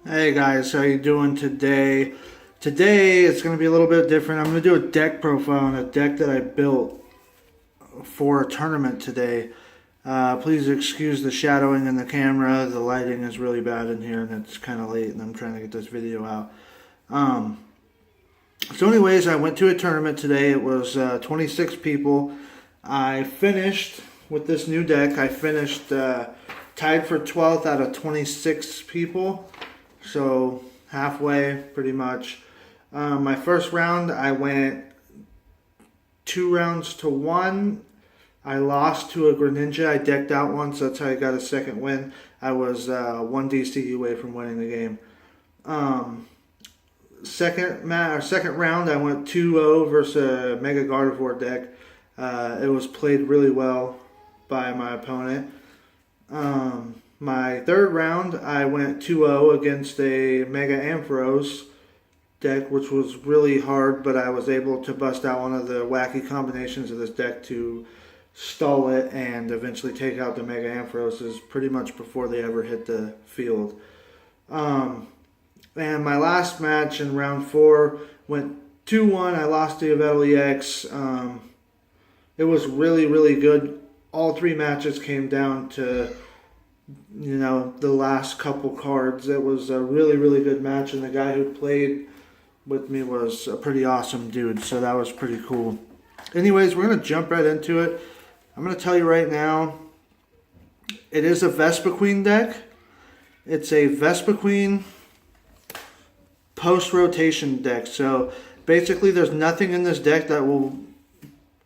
Hey guys, how you doing today? Today it's going to be a little bit different. I'm going to do a deck profile on a deck that I built for a tournament today. Please excuse the shadowing in the camera. The lighting is really bad in here and it's kind of late and I'm trying to get this video out. So anyways, I went to a tournament today. It was 26 people. I finished with this new deck. I finished tied for 12th out of 26 people. So halfway, pretty much. My first round, I went 2 rounds to 1. I lost to a Greninja. I decked out once. That's how I got a second win. I was 1 DC away from winning the game. Second round, I went 2-0 versus a Mega Gardevoir deck. It was played really well by my opponent. My third round, I went 2-0 against a Mega Ampharos deck, which was really hard, but I was able to bust out one of the wacky combinations of this deck to stall it and eventually take out the Mega Ampharoses pretty much before they ever hit the field. And my last match in round 4 went 2-1. I lost to SEPT. It was really, really good. All 3 matches came down to the last couple cards. It was a really, really good match, and the guy who played with me was a pretty awesome dude, so that was pretty cool. Anyways, we're going to jump right into it. I'm going to tell you right now, it is a Vespiquen deck. It's a Vespiquen post-rotation deck, so basically there's nothing in this deck that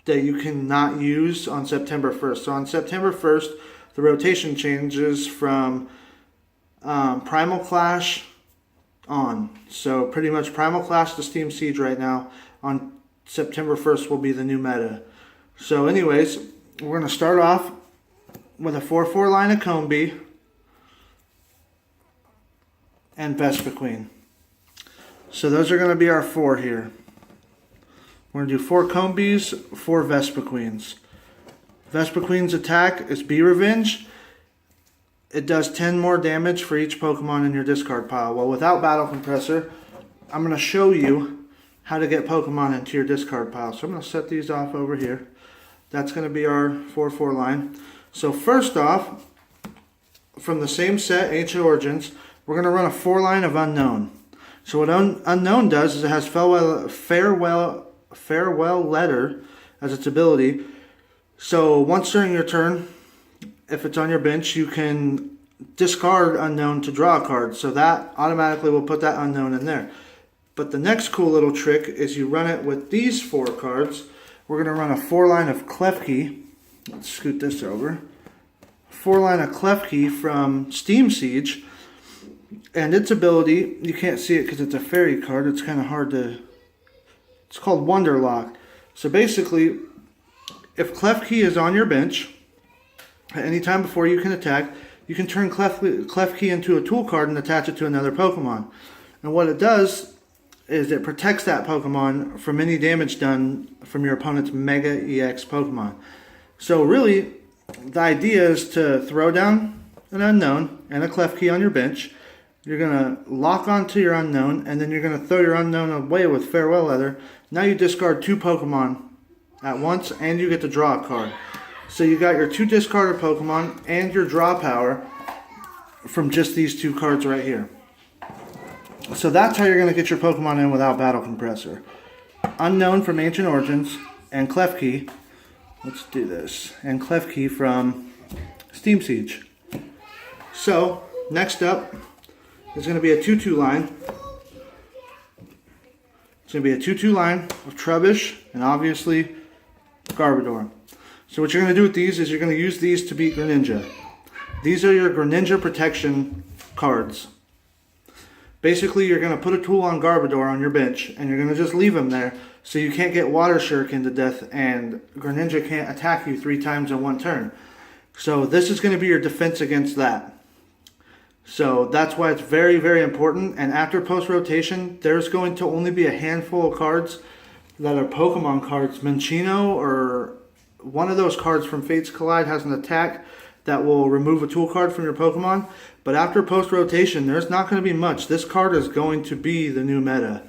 you cannot use on September 1st. So on September 1st, the rotation changes from Primal Clash on. So pretty much Primal Clash to Steam Siege right now on September 1st will be the new meta. So anyways, we're going to start off with a 4-4 line of Combee and Vespiquen. So those are going to be our 4 here. We're going to do 4 Combees, 4 Vespiquens. Vespiquen's attack is Be Revenge. It does 10 more damage for each Pokemon in your discard pile. Well, without Battle Compressor, I'm going to show you how to get Pokemon into your discard pile. So I'm going to set these off over here. That's going to be our 4-4 line. So first off, from the same set, Ancient Origins, we're going to run a 4 line of Unown. So what Unown does is it has Farewell Letter as its ability. So once during your turn, if it's on your bench, you can discard Unown to draw a card. So that automatically will put that Unown in there. But the next cool little trick is you run it with these 4 cards. We're going to run a 4 line of Klefki. Let's scoot this over. 4 line of Klefki from Steam Siege. And its ability, you can't see it because it's a fairy card. It's kind of hard to... It's called Wonderlock. So basically, if Klefki is on your bench, at any time before you can attack, you can turn Klefki into a tool card and attach it to another Pokemon. And what it does is it protects that Pokemon from any damage done from your opponent's Mega EX Pokemon. So really, the idea is to throw down an Unown and a Klefki on your bench. You're going to lock onto your Unown, and then you're going to throw your Unown away with Farewell Leather. Now you discard 2 Pokemon at once, and you get to draw a card. So you got your 2 discarded Pokemon and your draw power from just these 2 cards right here. So that's how you're going to get your Pokemon in without Battle Compressor. Unown from Ancient Origins, and Klefki. Let's do this. And Klefki from Steam Siege. So, next up is going to be a 2-2 line. It's going to be a 2-2 line of Trubbish and obviously Garbodor. So what you're going to do with these is you're going to use these to beat Greninja. These are your Greninja protection cards. Basically, you're going to put a tool on Garbodor on your bench and you're going to just leave him there so you can't get Water Shuriken to death and Greninja can't attack you 3 times in 1 turn. So this is going to be your defense against that. So that's why it's very, very important. And after post-rotation, there's going to only be a handful of cards that are Pokemon cards. Minccino or one of those cards from Fates Collide has an attack that will remove a tool card from your Pokemon. But after post-rotation, there's not going to be much. This card is going to be the new meta.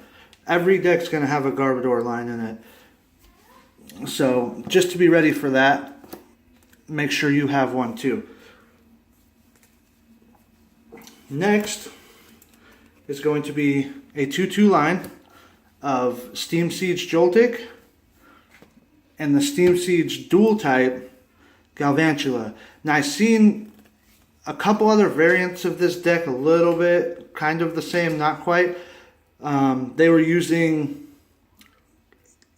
Every deck's going to have a Garbodor line in it. So just to be ready for that, make sure you have one too. Next is going to be a 2-2 line of Steam Siege Joltik and the Steam Siege dual type Galvantula. Now I've seen a couple other variants of this deck, a little bit, kind of the same, not quite. They were using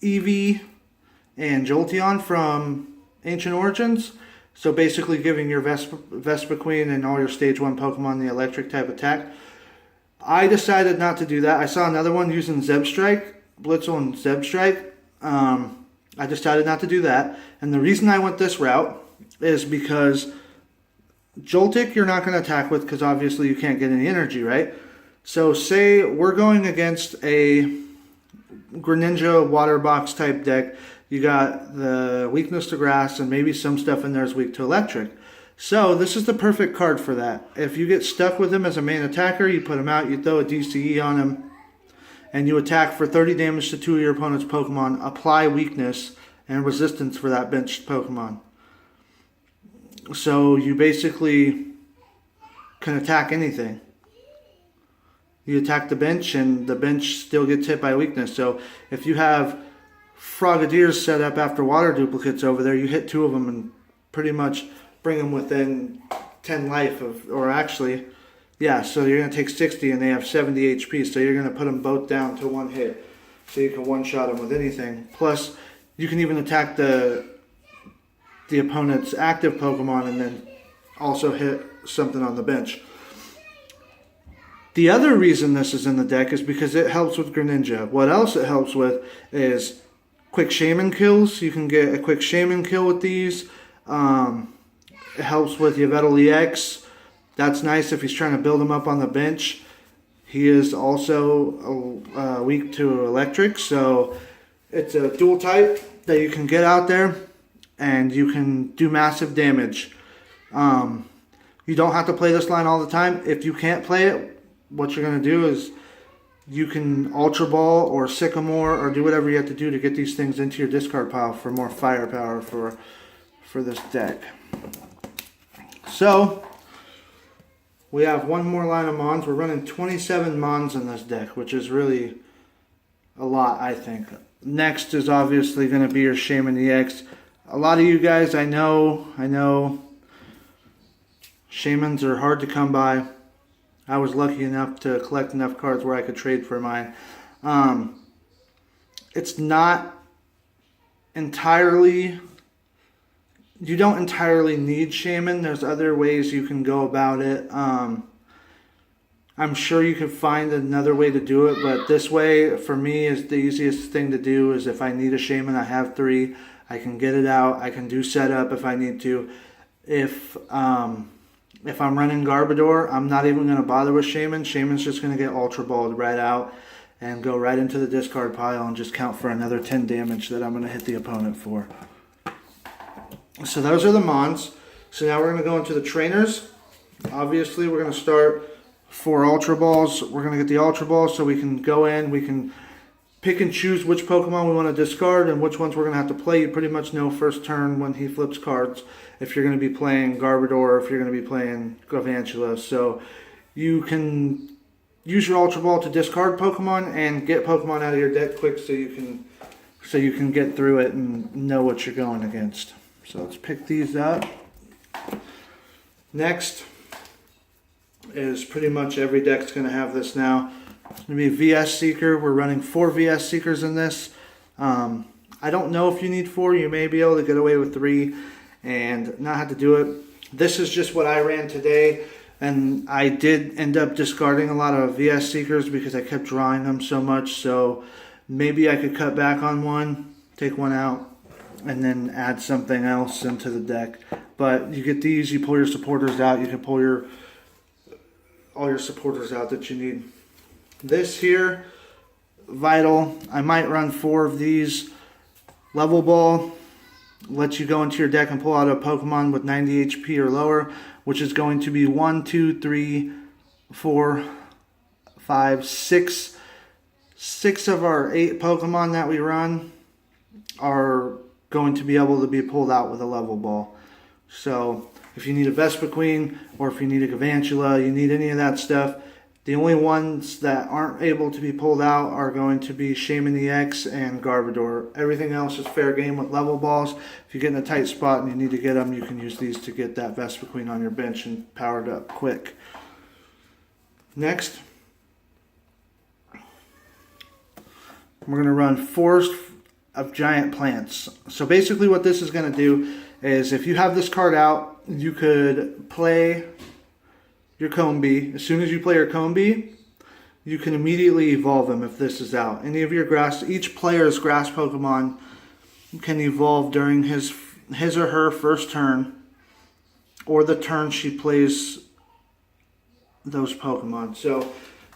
Eevee and Jolteon from Ancient Origins. So basically giving your Vespiquen and all your Stage 1 Pokemon the electric type attack. I decided not to do that. I saw another one using Zebstrike, Blitzel and Zebstrike. I decided not to do that. And the reason I went this route is because Joltik you're not going to attack with because obviously you can't get any energy, right? So say we're going against a Greninja Water Box type deck. You got the weakness to grass and maybe some stuff in there is weak to electric. So this is the perfect card for that. If you get stuck with him as a main attacker, you put him out, you throw a DCE on him, and you attack for 30 damage to 2 of your opponent's Pokemon, apply weakness and resistance for that benched Pokemon. So you basically can attack anything. You attack the bench and the bench still gets hit by weakness. So if you have Frogadiers set up after water duplicates over there, you hit 2 of them and pretty much bring them within 10 life of, or actually, yeah, so you're going to take 60 and they have 70 HP, so you're going to put them both down to 1 hit. So you can one-shot them with anything. Plus, you can even attack the opponent's active Pokemon and then also hit something on the bench. The other reason this is in the deck is because it helps with Greninja. What else it helps with is quick Shaymin kills. You can get a quick Shaymin kill with these. It helps with SheayminEX. That's nice if he's trying to build him up on the bench. He is also weak to electric, so it's a dual type that you can get out there and you can do massive damage. You don't have to play this line all the time. If you can't play it, what you're going to do is you can Ultra Ball or Sycamore or do whatever you have to do to get these things into your discard pile for more firepower for this deck. So we have one more line of Mons. We're running 27 Mons in this deck, which is really a lot, I think. Next is obviously going to be your ShayminEX. A lot of you guys, I know, Shaymins are hard to come by. I was lucky enough to collect enough cards where I could trade for mine. It's not entirely... You don't entirely need Shaymin. There's other ways you can go about it. I'm sure you could find another way to do it, but this way, for me, is the easiest thing to do. Is if I need a Shaymin, I have 3. I can get it out. I can do setup if I need to. If I'm running Garbodor, I'm not even going to bother with Shaymin. Shaymin's just going to get Ultra Balled right out and go right into the discard pile and just count for another 10 damage that I'm going to hit the opponent for. So those are the Mons. So now we're going to go into the trainers. Obviously, we're going to start for Ultra Balls. We're going to get the Ultra Balls so we can go in. We can pick and choose which Pokemon we want to discard and which ones we're going to have to play. You pretty much know first turn when he flips cards if you're going to be playing Garbodor or if you're going to be playing Galvantula. So you can use your Ultra Ball to discard Pokemon and get Pokemon out of your deck quick so you can get through it and know what you're going against. So let's pick these up. Next is pretty much every deck's going to have this now. It's going to be VS Seeker. We're running 4 VS Seekers in this. I don't know if you need 4. You may be able to get away with 3 and not have to do it. This is just what I ran today. And I did end up discarding a lot of VS Seekers because I kept drawing them so much. So maybe I could cut back on one, take one out, and then add something else into the deck. But you get these, you pull your supporters out, you can pull all your supporters out that you need. This here, Vital, I might run 4 of these. Level Ball, lets you go into your deck and pull out a Pokemon with 90 HP or lower, which is going to be 1, 2, 3, 4, 5, 6. 6 of our 8 Pokemon that we run are going to be able to be pulled out with a level ball. So if you need a Vespiquen or if you need a Galvantula, you need any of that stuff, the only ones that aren't able to be pulled out are going to be ShayminEX and Garbodor. Everything else is fair game with level balls. If you get in a tight spot and you need to get them, you can use these to get that Vespiquen on your bench and powered up quick. Next, we're going to run Forest of Giant Plants. So basically what this is going to do is if you have this card out, you could play your Combee. As soon as you play your Combee, you can immediately evolve him if this is out. Any of your grass, each player's grass Pokemon can evolve during his or her first turn or the turn she plays those Pokemon. So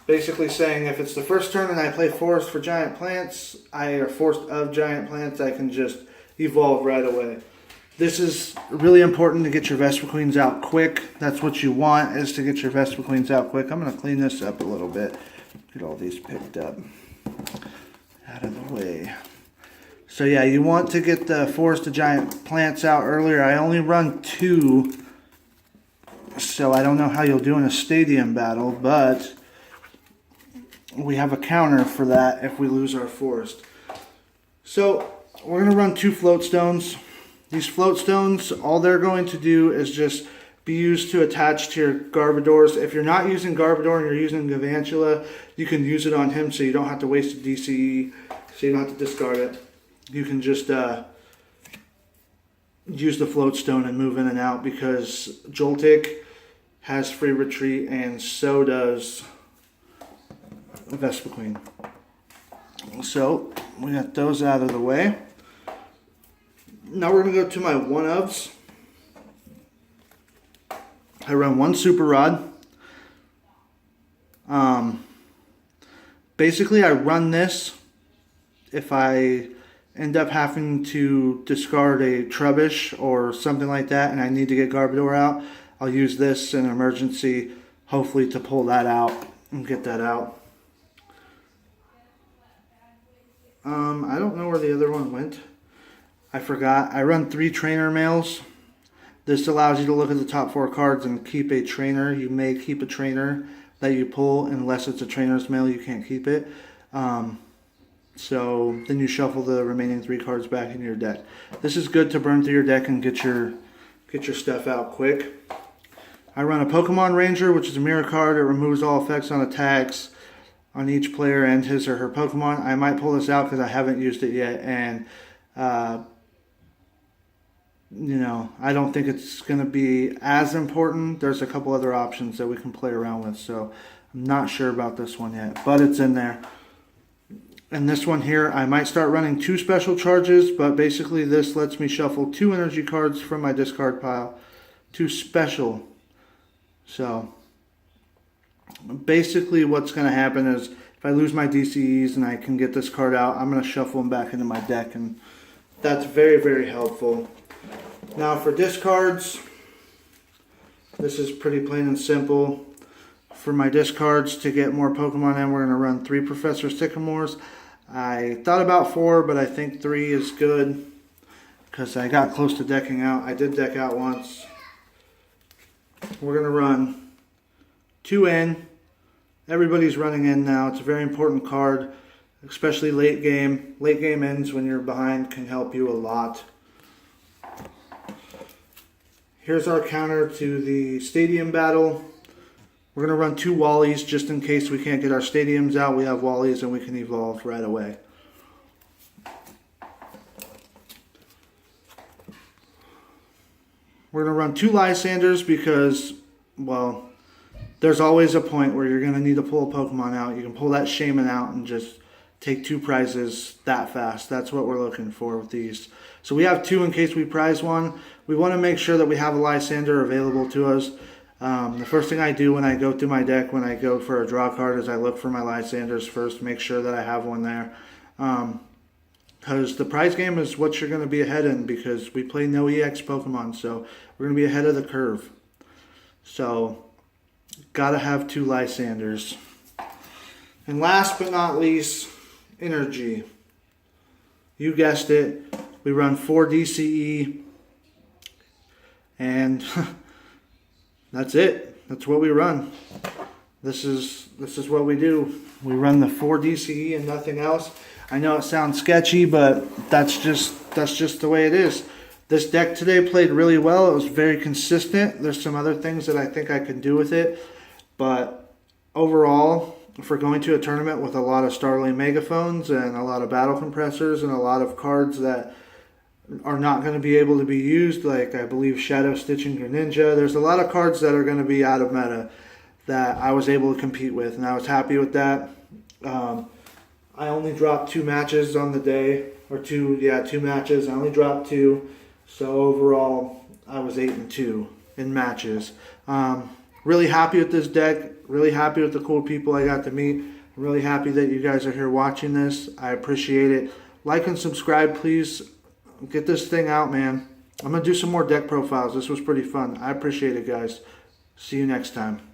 basically saying if it's the first turn and I play Forest for Giant Plants, or Forest of Giant Plants, I can just evolve right away. This is really important to get your Vespiquens out quick. That's what you want, is to get your Vespiquens out quick. I'm going to clean this up a little bit. Get all these picked up. Out of the way. So yeah, you want to get the Forest of Giant Plants out earlier. I only run 2, so I don't know how you'll do in a stadium battle, but we have a counter for that if we lose our Forest. So we're going to run 2 Float Stones. These Float Stones, all they're going to do is just be used to attach to your Garbodors. If you're not using Garbodor and you're using Galvantula, you can use it on him so you don't have to waste a DCE, so you don't have to discard it. You can just use the Float Stone and move in and out, because Joltik has free retreat and so does Vespiquen. So we got those out of the way. Now we're going to go to my one-ofs. I run 1 Super Rod. Basically, I run this if I end up having to discard a Trubbish or something like that and I need to get Garbodor out. I'll use this in an emergency, hopefully to pull that out and get that out. I don't know where the other one went. I forgot. I run 3 trainer mails. This allows you to look at the top 4 cards and keep a trainer. You may keep a trainer that you pull, unless it's a trainer's mail, you can't keep it. So then you shuffle the remaining 3 cards back into your deck. This is good to burn through your deck and get your stuff out quick. I run a Pokémon Ranger, which is a mirror card. It removes all effects on attacks on each player and his or her Pokemon. I might pull this out because I haven't used it yet, and you know, I don't think it's going to be as important. There's a couple other options that we can play around with, so I'm not sure about this one yet, but it's in there. And this one here, I might start running 2 special charges, but basically this lets me shuffle 2 energy cards from my discard pile. 2 special. So basically what's going to happen is if I lose my DCEs and I can get this card out, I'm going to shuffle them back into my deck, and that's very, very helpful. Now for discards, this is pretty plain and simple. For my discards, to get more Pokemon in, we're going to run 3 Professor Sycamores. I thought about 4, but I think 3 is good because I got close to decking out. I did deck out once. We're going to run 2 in. Everybody's running in now. It's a very important card, especially late game. Late game ends when you're behind can help you a lot. Here's our counter to the stadium battle. We're going to run 2 Wallies just in case we can't get our stadiums out. We have Wallies and we can evolve right away. We're going to run 2 Lysandres because, well, there's always a point where you're going to need to pull a Pokemon out. You can pull that Shaymin out and just take 2 prizes that fast. That's what we're looking for with these. So we have 2 in case we prize one. We want to make sure that we have a Lysandre available to us. The first thing I do when I go through my deck, when I go for a draw card, is I look for my Lysandres first, make sure that I have one there. because the prize game is what you're going to be ahead in, because we play no EX Pokemon, so we're going to be ahead of the curve. So, gotta have 2 Lysandres. And last but not least, Energy. You guessed it, we run 4 DCE, and that's it. That's what we run. This is what we do. We run the 4 DCE and nothing else. I know it sounds sketchy, but that's just the way it is. This deck today played really well. It was very consistent. There's some other things that I think I can do with it, but overall, for going to a tournament with a lot of Starling Megaphones and a lot of Battle Compressors and a lot of cards that are not going to be able to be used, like I believe Shadow Stitch and Greninja, there's a lot of cards that are going to be out of meta that I was able to compete with, and I was happy with that. I only dropped 2 matches on the day, or 2 matches. I only dropped 2, so overall I was 8-2 in matches. Really happy with this deck. Really happy with the cool people I got to meet. I'm really happy that you guys are here watching this. I appreciate it. Like and subscribe, please. Get this thing out, man. I'm going to do some more deck profiles. This was pretty fun. I appreciate it, guys. See you next time.